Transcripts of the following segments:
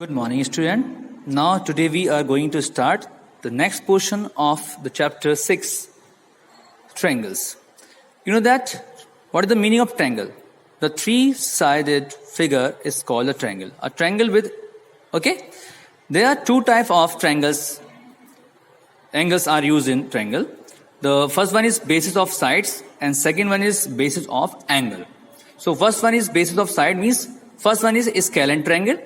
Good morning, student. Now, today we are going to start the next portion of the chapter 6, triangles. You know that? What is the meaning of triangle? The three-sided figure is called a triangle. A triangle with, okay? There are two types of triangles. Angles are used in triangle. The first one is basis of sides and second one is basis of angle. So, first one is basis of side means first one is scalene triangle.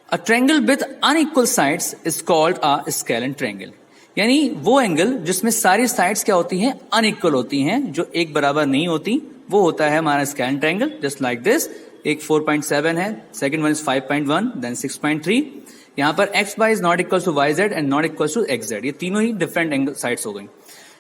A triangle with unequal sides is called a scalene triangle. यानी वो angle जिसमें सारी sides क्या होती हैं, unequal होती हैं, जो एक बराबर नहीं होती, वो होता है हमारा स्कैलेन ट्रायंगल. Just like this. एक 4.7 है, सेकंड वन इज 5.1, देन 6.3. यहाँ पर X Y is not equal to Y Z and not equal to X Z. ये तीनों ही डिफरेंट एंगल साइड्स हो गई.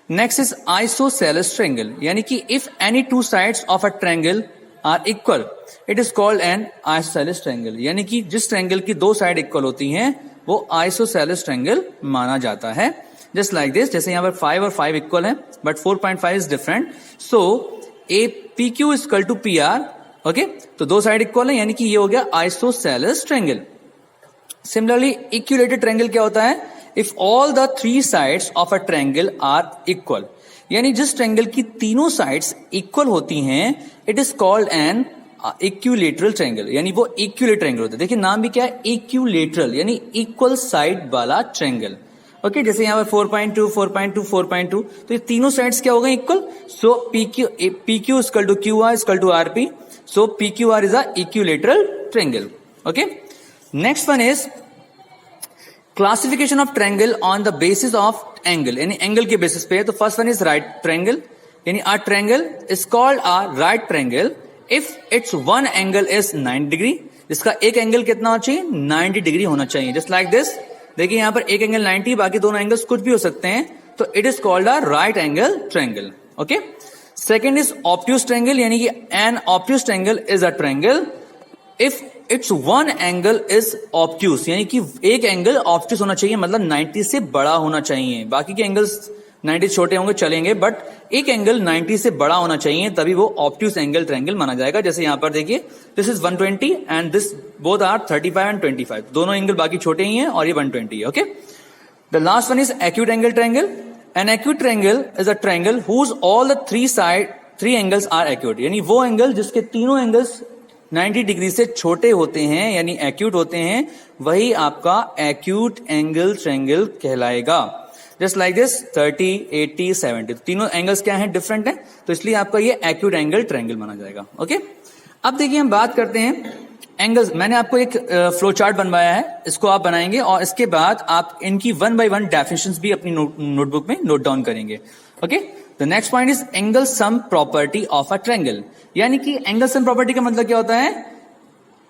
नेक्स्ट इज आइसोसेलेस ट्रायंगल, यानी कि if any two sides of a triangle are equal it is called an isosceles triangle. यानी कि जिस triangle की दो साइड इक्वल होती हैं वो आइसोसेलेस ट्रायंगल माना जाता है. Just like this. जैसे यहां पर 5 और 5 इक्वल है but 4.5 is different. So A P Q is equal to P R. Okay, तो दो साइड इक्वल है यानी कि ये हो गया isosceles triangle. Similarly equilateral triangle क्या होता है? If all the three sides of a triangle are equal, यानी जिस ट्रायंगल की तीनों साइड्स इक्वल होती हैं it is called an equilateral triangle. यानी वो इक्विलेटरल ट्रायंगल होता है. देखिए नाम भी क्या है, इक्विलेटरल, यानी इक्वल साइड वाला ट्रायंगल. ओके, जैसे यहां पर 4.2, 4.2, 4.2, तो ये तीनों साइड्स क्या हो गए equal. So P Q equal to Q R equal to R P. So P Q R is a equilateral triangle. Okay, next one is classification of triangle on the basis of angle, यानी angle के basis पे है. तो first one is right triangle, यानी R triangle is called a right triangle if its one angle is 90 degree. जिसका एक angle कितना होना चाहिए, 90 डिग्री होना चाहिए. Just like this. देखिए यहां पर एक एंगल 90, बाकी दोनों एंगल्स कुछ भी हो सकते हैं, तो it is called a right angle triangle. Okay, second is obtuse triangle, यानी कि an obtuse triangle is a triangle if its one angle is obtuse, यानी कि एक एंगल ऑब्ट्यूज होना चाहिए, मतलब 90 से बड़ा होना चाहिए. बाकी के एंगल्स 90 छोटे होंगे चलेंगे, बट एक एंगल 90 से बड़ा होना चाहिए, तभी वो ऑब्ट्यूज एंगल ट्रायंगल माना जाएगा. जैसे यहां पर देखिए this is 120 and this both are 35 and 25. दोनों एंगल बाकी छोटे ही हैं और ये 120 है. Okay, the last one is acute angle triangle. An acute triangle is a triangle whose all the three angles are acute, यानी वो एंगल जिसके तीनों एंगल्स 90 डिग्री से छोटे होते हैं यानी एक्यूट होते हैं, वही आपका एक्यूट एंगल ट्रायंगल कहलाएगा. जस्ट लाइक दिस 30, 80, 70, तीनों एंगल्स क्या हैं, डिफरेंट हैं, तो इसलिए आपका ये एक्यूट एंगल ट्रायंगल माना जाएगा. ओके, अब देखिए हम बात करते हैं एंगल्स. मैंने आपको एक फ्लो चार्ट बनवाया है, इसको आप बनाएंगे और इसके बाद आप इनकी 1 by 1 डेफिनेशंस भी अपनी नोटबुक में नोट डाउन करेंगे. Okay, the next point is angle sum property of a triangle, यानी कि एंगल सम प्रॉपर्टी का मतलब क्या होता है,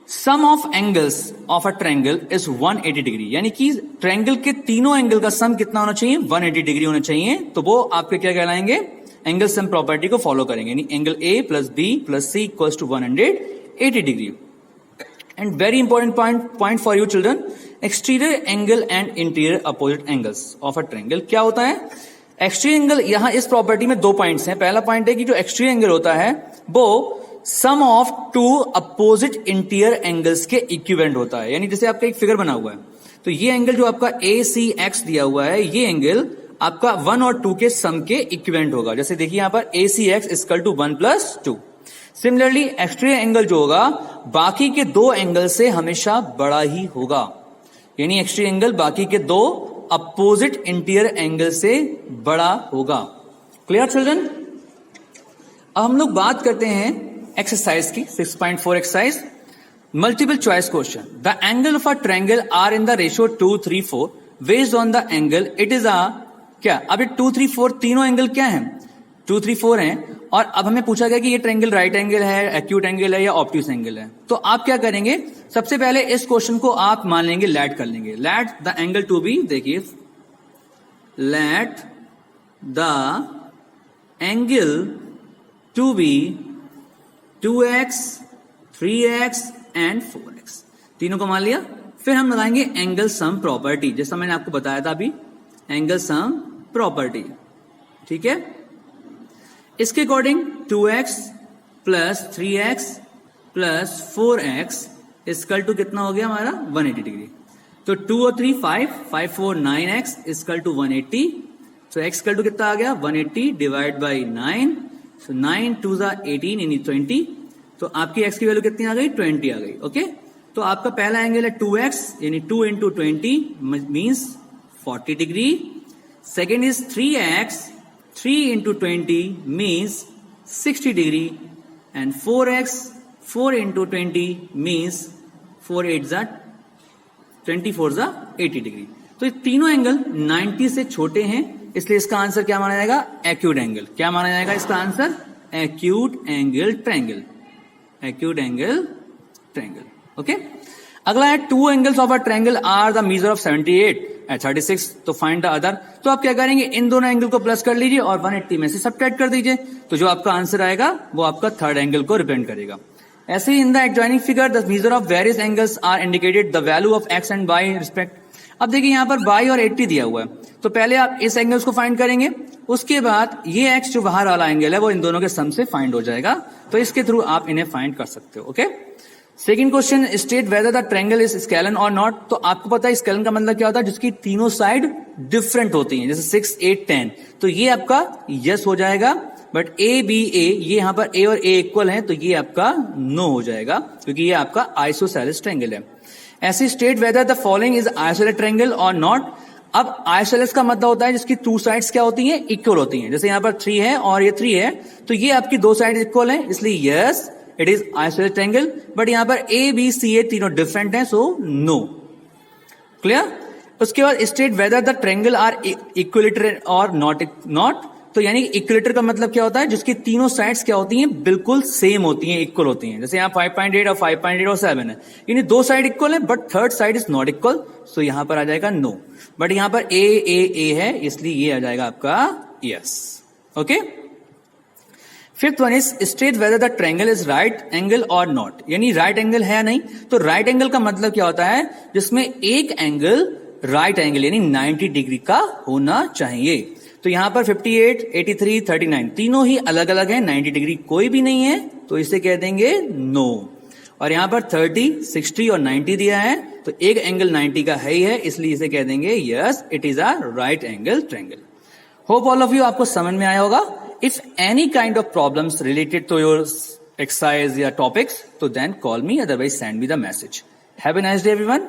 sum of angles of a triangle is 180 degree, यानी कि ट्रायंगल के तीनों एंगल का सम कितना होना चाहिए, 180 डिग्री होना चाहिए. तो वो आपके क्या कहलाएंगे, एंगल सम प्रॉपर्टी को फॉलो करेंगे, यानी angle A plus B plus C equals to 180 degree. And very important point for you children, exterior angle and interior opposite angles of a triangle क्या होता है. एक्सटीरियर एंगल, यहां इस property में 2 points हैं. पहला पॉइंट है कि जो एक्सटीरियर एंगल होता है वो sum of two opposite interior angles के इक्विवेलेंट होता है. यानी जैसे आपका एक फिगर बना हुआ है, तो ये एंगल जो आपका ए सी एक्स दिया हुआ है, ये एंगल आपका 1 और 2 के सम के इक्विवेलेंट होगा. जैसे देखिए यहां पर A C X equal to 1 + 2. Similarly exterior angle जो होगा बाकी के दो एंगल से हमेशा बड़ा ही होगा, यानी एक्सटीरियर एंगल बाकी के दो अपोजिट इंटीरियर एंगल से बड़ा होगा. Clear children? अब हम लोग बात करते हैं एक्सरसाइज की 6.4 exercise, multiple choice question. The angle of a triangle are in the ratio 2, 3, 4 based on the angle it is a क्या. अब ये 2, 3, 4 तीनों एंगल क्या हैं, 2, 3, 4 हैं, और अब हमें पूछा गया कि ये ट्रायंगल राइट एंगल है, एक्यूट एंगल है या ऑब्ट्यूज एंगल है. तो आप क्या करेंगे, सबसे पहले इस क्वेश्चन को आप मान लेंगे, लेट कर लेंगे. Let the angle to be, देखिए let the angle to be 2x, 3x and 4x, तीनों को मान लिया. फिर हम लगाएंगे एंगल सम प्रॉपर्टी, जैसा मैंने आपको बताया था अभी, एंगल सम प्रॉपर्टी. ठीक है, इसके according 2x plus 3x plus 4x equal to कितना हो गया हमारा 180 डिग्री। तो 2 और 3 5, 5 4 9x इक्वल टू 180। तो x इक्वल टू कितना आ गया 180 डिवाइड बाई 9। सो 9 2 जा 18 यानी 20। तो आपकी x की वैल्यू कितनी आ गई 20 आ गई। ओके तो आपका पहला एंगल है 2x यानी 2 into 20 means 40 degree. Second is 3x 3 into 20 means 60 degree and 4x 4 into 20 means 4 8 जा 24 जा 80 डिग्री। तो ये तीनों एंगल 90 से छोटे हैं, इसलिए इसका आंसर क्या माना जाएगा एक्यूट एंगल। क्या माना जाएगा इसका answer acute angle triangle. Acute angle triangle. Okay अगला है two angles of a triangle are the measure of 78 and 36। तो फाइंड द अदर। तो आप क्या करेंगे इन दोनों एंगल को प्लस कर लीजिए और 180 में से सब्ट्रैक्ट कर दीजिए। तो जो आपका आंसर आएगा वो आपका थर्ड एंगल को रिप्रेजेंट करेगा। ऐसे ही in the adjoining figure the measure of various angles are indicated the value of x and y respect. अब देखिए यहाँ पर वाई और 80 दिया हुआ है, तो पहले आप इस एंगल्स को फाइंड करेंगे, उसके बाद ये एक्स जो बाहर वाला एंगल है वो इन दोनों के सम से फाइंड हो जाएगा। तो इसके थ्रू आप इन्हें फाइंड कर सकते हो। Okay second question state whether the triangle is scalene और नॉट। तो आपको पता है स्केलन का मतलब क्या होता है जिसकी तीनों साइड डिफरेंट होती हैं, जैसे 6 8 10। तो ये आपका यस हो जाएगा, बट ए बी ए ये यहां पर ए और ए इक्वल है तो ये आपका नो हो जाएगा क्योंकि ये आपका आइसोसेलेस ट्रायंगल है। ऐसी state whether the following is isosceles triangle और नॉट। अब आइसोसेलेस का मतलब होता है जिसकी टू साइड्स क्या होती हैं इक्वल होती हैं, जैसे यहां पर 3 है और ये 3 है तो ये आपकी दो साइड इक्वल है, इसलिए yes it is isosceles triangle. But यहां पर ए बी सी ए तीनों डिफरेंट है, सो नो। क्लियर। उसके बाद state whether the triangle are equilateral और नॉट। तो यानी इक्विलेटर का मतलब क्या होता है जिसकी तीनों साइड्स क्या होती हैं बिल्कुल सेम होती हैं, इक्वल होती हैं। जैसे यहाँ 5.8 और 5.8 और 7 है, यानी दो साइड इक्वल है but third side is not equal, so यहां पर आ जाएगा नो। बट यहां पर ए है इसलिए ये आ जाएगा आपका yes. Okay fifth one is state whether the triangle is right angle और नॉट। यानी राइट एंगल है नहीं, तो राइट एंगल का मतलब क्या होता है जिसमें एक एंगल राइट एंगल यानी 90 डिग्री का होना चाहिए। तो यहां पर 58 83 39 तीनों ही अलग अलग हैं, 90 डिग्री कोई भी नहीं है तो इसे कह देंगे नो। और यहां पर 30 60 और 90 दिया है तो एक एंगल 90 का है ही है, इसलिए इसे कह देंगे yes it is a right angle triangle. Hope all of you आपको समझ में आया होगा। If any kind of problems related to your exercise या टॉपिक्स तो then call me, otherwise send me the message. Have a nice day everyone.